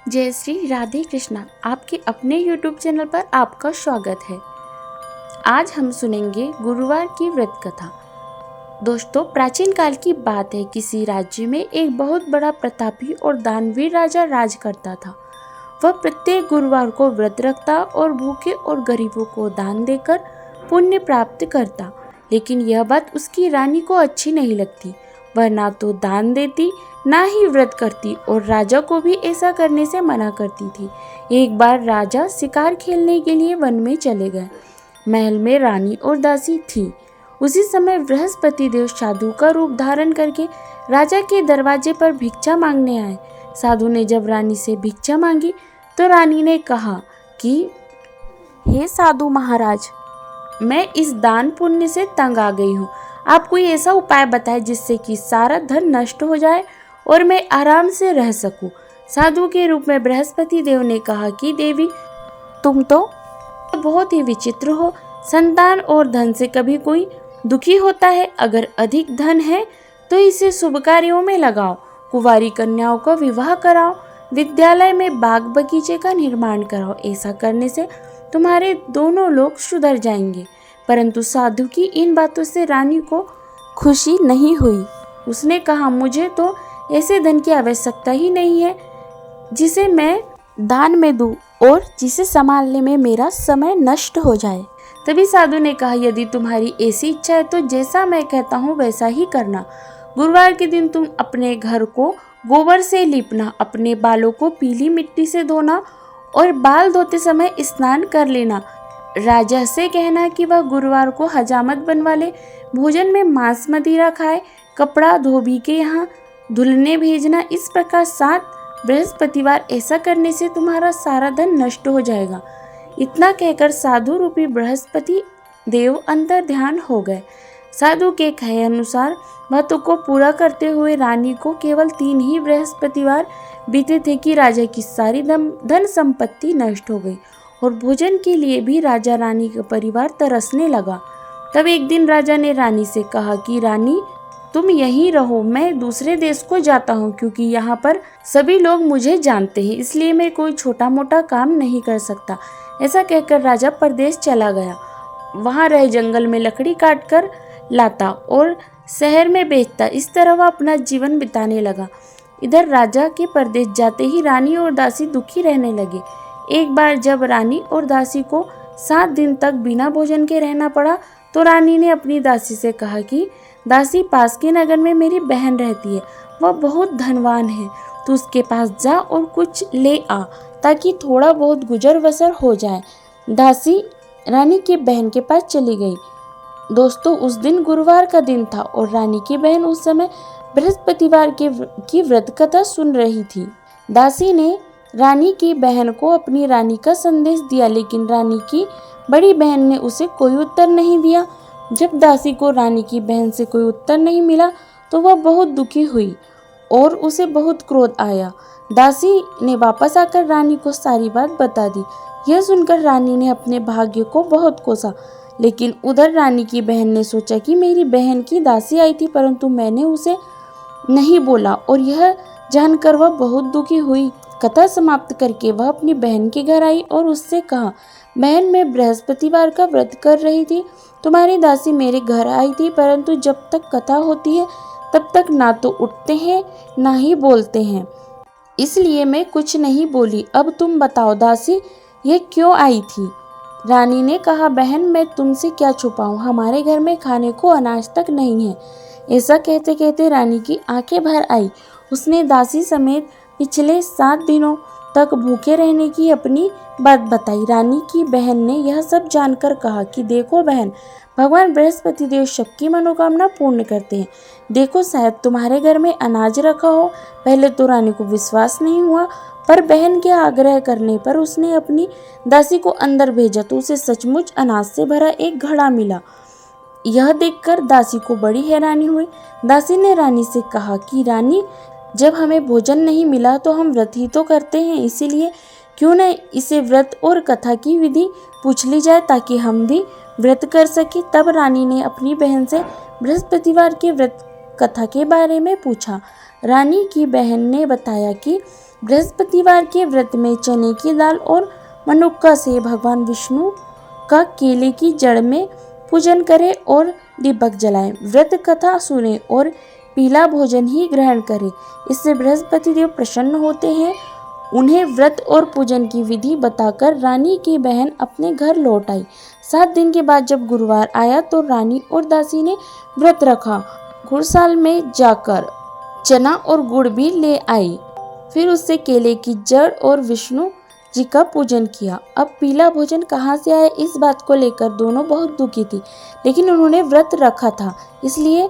जय श्री राधे कृष्णा। आपके अपने YouTube चैनल पर आपका स्वागत है। आज हम सुनेंगे गुरुवार की व्रत कथा। दोस्तों, प्राचीन काल की बात है। किसी राज्य में एक बहुत बड़ा प्रतापी और दानवीर राजा राज करता था। वह प्रत्येक गुरुवार को व्रत रखता और भूखे और गरीबों को दान देकर पुण्य प्राप्त करता। लेकिन यह बात उसकी रानी को अच्छी नहीं लगती। वह ना तो दान देती ना ही व्रत करती और राजा को भी ऐसा करने से मना करती थी। एक बार राजा शिकार खेलने के लिए वन में चले गए। महल में रानी और दासी थी। उसी समय बृहस्पति देव साधु का रूप धारण करके राजा के दरवाजे पर भिक्षा मांगने आए। साधु ने जब रानी से भिक्षा मांगी तो रानी ने कहा कि हे साधु महाराज, मैं इस दान पुण्य से तंग आ गई हूँ। आप कोई ऐसा उपाय बताएं जिससे कि सारा धन नष्ट हो जाए और मैं आराम से रह सकूं। साधु के रूप में बृहस्पति देव ने कहा कि देवी, तुम तो बहुत ही विचित्र हो। संतान और धन से कभी कोई दुखी होता है। अगर अधिक धन है तो इसे शुभ कार्यों में लगाओ। कुंवारी कन्याओं का विवाह कराओ। विद्यालय में बाग बगीचे का निर्माण कराओ। ऐसा करने से तुम्हारे दोनों लोग सुधर जाएंगे। परंतु साधु की इन बातों से रानी को खुशी नहीं हुई। उसने कहा, मुझे तो ऐसे धन की आवश्यकता ही नहीं है जिसे मैं दान में दूं और जिसे संभालने में मेरा समय नष्ट हो जाए। तभी साधु ने कहा, यदि तुम्हारी ऐसी इच्छा है तो जैसा मैं कहता हूँ वैसा ही करना। गुरुवार के दिन तुम अपने घर को गोबर से लीपना, अपने बालों को पीली मिट्टी से धोना और बाल धोते समय स्नान कर लेना। राजा से कहना कि वह गुरुवार को हजामत बनवा ले। भोजन में मांस मदिरा खाए। कपड़ा धोबी के यहाँ धुलने भेजना। इस प्रकार 7 बृहस्पतिवार ऐसा करने से तुम्हारा सारा धन नष्ट हो जाएगा। इतना कहकर साधु रूपी बृहस्पति देव अंतर ध्यान हो गए। साधु के कहे अनुसार बातों को पूरा करते हुए रानी को केवल 3 ही बृहस्पतिवार बीते थे कि राजा की सारी धन संपत्ति नष्ट हो गई और भोजन के लिए भी राजा रानी का परिवार तरसने लगा। तब एक दिन राजा ने रानी से कहा कि रानी, तुम यहीं रहो, मैं दूसरे देश को जाता हूँ, क्योंकि यहाँ पर सभी लोग मुझे जानते हैं, इसलिए मैं कोई छोटा मोटा काम नहीं कर सकता। ऐसा कहकर राजा परदेश चला गया। वहाँ रहे जंगल में लकड़ी काट कर लाता और शहर में बेचता। इस तरह वह अपना जीवन बिताने लगा। इधर राजा के परदेश जाते ही रानी और दासी दुखी रहने लगे। एक बार जब रानी और दासी को 7 दिन तक बिना भोजन के रहना पड़ा तो रानी ने अपनी दासी से कहा कि दासी, पास के नगर में मेरी बहन रहती है, वह बहुत धनवान है। तू उसके पास जा और कुछ ले आ ताकि थोड़ा बहुत गुजर बसर हो जाए। दासी रानी की बहन के पास चली गई। दोस्तों, उस दिन गुरुवार का दिन था और रानी की बहन उस समय बृहस्पतिवार की व्रत कथा सुन रही थी। दासी ने रानी की बहन को अपनी रानी का संदेश दिया, लेकिन रानी की बड़ी बहन ने उसे कोई उत्तर नहीं दिया। जब दासी को रानी की बहन से कोई उत्तर नहीं मिला तो वह बहुत दुखी हुई और उसे बहुत क्रोध आया। दासी ने वापस आकर रानी को सारी बात बता दी। यह सुनकर रानी ने अपने भाग्य को बहुत कोसा, लेकिन उधर रानी की बहन ने सोचा कि मेरी बहन की दासी आई थी परंतु मैंने उसे नहीं बोला, और यह जानकर वह बहुत दुखी हुई। कथा समाप्त करके वह अपनी बहन के घर आई और उससे कहा, बहन, मैं बृहस्पतिवार का व्रत कर रही थी। तुम्हारी दासी मेरे घर आई थी, परंतु जब तक कथा होती है तब तक ना तो उठते हैं ना ही बोलते हैं, इसलिए मैं कुछ नहीं बोली। अब तुम बताओ दासी, ये क्यों आई थी? रानी ने कहा, बहन, मैं तुमसे क्या छुपाऊं, हमारे घर में खाने को अनाज तक नहीं है। ऐसा कहते कहते रानी की आंखें भर आई। उसने दासी समेत पिछले 7 दिनों तक भूखे रहने की अपनी बात बताई। रानी की बहन ने यह सब जानकर कहा कि देखो बहन, भगवान बृहस्पति देव सबकी मनोकामना पूर्ण करते हैं। देखो, शायद तुम्हारे घर में अनाज रखा हो। पहले तो रानी को विश्वास नहीं हुआ, पर बहन के आग्रह करने पर उसने अपनी दासी को अंदर भेजा तो उसे सचमुच अनाज से भरा एक घड़ा मिला। यह देखकर दासी को बड़ी हैरानी हुई। दासी ने रानी से कहा कि रानी, जब हमें भोजन नहीं मिला तो हम व्रत ही तो करते हैं, इसीलिए क्यों न इसे व्रत और कथा की विधि पूछ ली जाए ताकि हम भी व्रत कर सके। तब रानी ने अपनी बहन से बृहस्पतिवार के व्रत कथा के बारे में पूछा। रानी की बहन ने बताया कि बृहस्पतिवार के व्रत में चने की दाल और मनुक्का से भगवान विष्णु का केले की जड़ में पूजन करें और दीपक जलाएं। व्रत कथा सुने और पीला भोजन ही ग्रहण करें। इससे बृहस्पति देव प्रसन्न होते हैं। उन्हें व्रत और पूजन की विधि बताकर रानी की बहन अपने घर लौट आई। 7 दिन के बाद जब गुरुवार आया तो रानी और दासी ने व्रत रखा। घुड़साल में जाकर चना और गुड़ भी ले आई। फिर उससे केले की जड़ और विष्णु जी का पूजन किया। अब पीला भोजन कहाँ से आया, इस बात को लेकर दोनों बहुत दुखी थी, लेकिन उन्होंने व्रत रखा था, इसलिए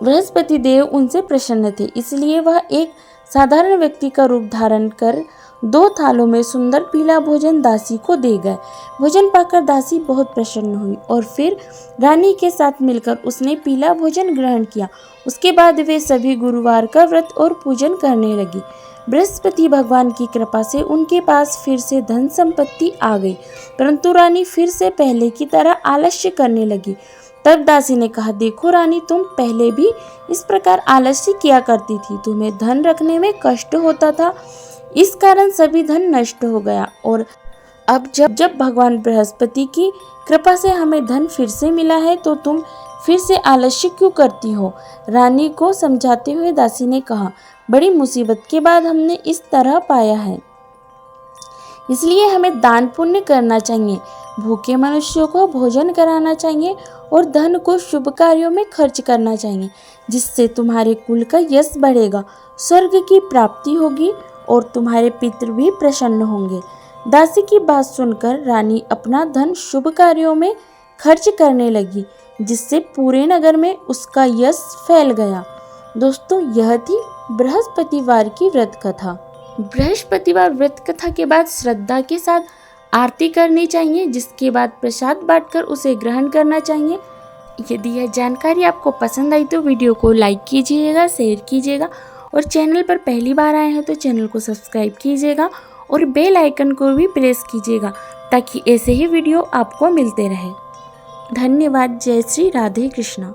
बृहस्पति देव उनसे प्रसन्न थे। इसलिए वह एक साधारण व्यक्ति का रूप धारण कर 2 थालों में सुंदर पीला भोजन दासी को दे गए। भोजन पाकर दासी बहुत प्रसन्न हुई और फिर रानी के साथ मिलकर उसने पीला भोजन ग्रहण किया। उसके बाद वे सभी गुरुवार का व्रत और पूजन करने लगी। बृहस्पति भगवान की कृपा से उनके पास फिर से धन संपत्ति आ गई, परंतु रानी फिर से पहले की तरह आलस्य करने लगी। तब दासी ने कहा, देखो रानी, तुम पहले भी इस प्रकार आलस्य किया करती थी। तुम्हें धन रखने में कष्ट होता था, इस कारण सभी धन नष्ट हो गया। और अब जब भगवान बृहस्पति की कृपा से हमें धन फिर से मिला है तो तुम फिर से आलस्य क्यों करती हो? रानी को समझाते हुए दासी ने कहा, बड़ी मुसीबत के बाद हमने इस तरह पाया है, इसलिए हमें दान पुण्य करना चाहिए, भूखे मनुष्यों को भोजन कराना चाहिए और धन को शुभ कार्यों में खर्च करना चाहिए, जिससे तुम्हारे कुल का यश बढ़ेगा, स्वर्ग की प्राप्ति होगी और तुम्हारे पितृ भी प्रसन्न होंगे। दासी की बात सुनकर रानी अपना धन शुभ कार्यों में खर्च करने लगी, जिससे पूरे नगर में उसका यश फैल गया। दोस्तों, यह थी बृहस्पतिवार की व्रत कथा। बृहस्पतिवार व्रत कथा के बाद श्रद्धा के साथ आरती करनी चाहिए, जिसके बाद प्रसाद बांटकर उसे ग्रहण करना चाहिए। यदि यह जानकारी आपको पसंद आई तो वीडियो को लाइक कीजिएगा, शेयर कीजिएगा और चैनल पर पहली बार आए हैं तो चैनल को सब्सक्राइब कीजिएगा और बेल आइकन को भी प्रेस कीजिएगा ताकि ऐसे ही वीडियो आपको मिलते रहे। धन्यवाद। जय श्री राधे कृष्णा।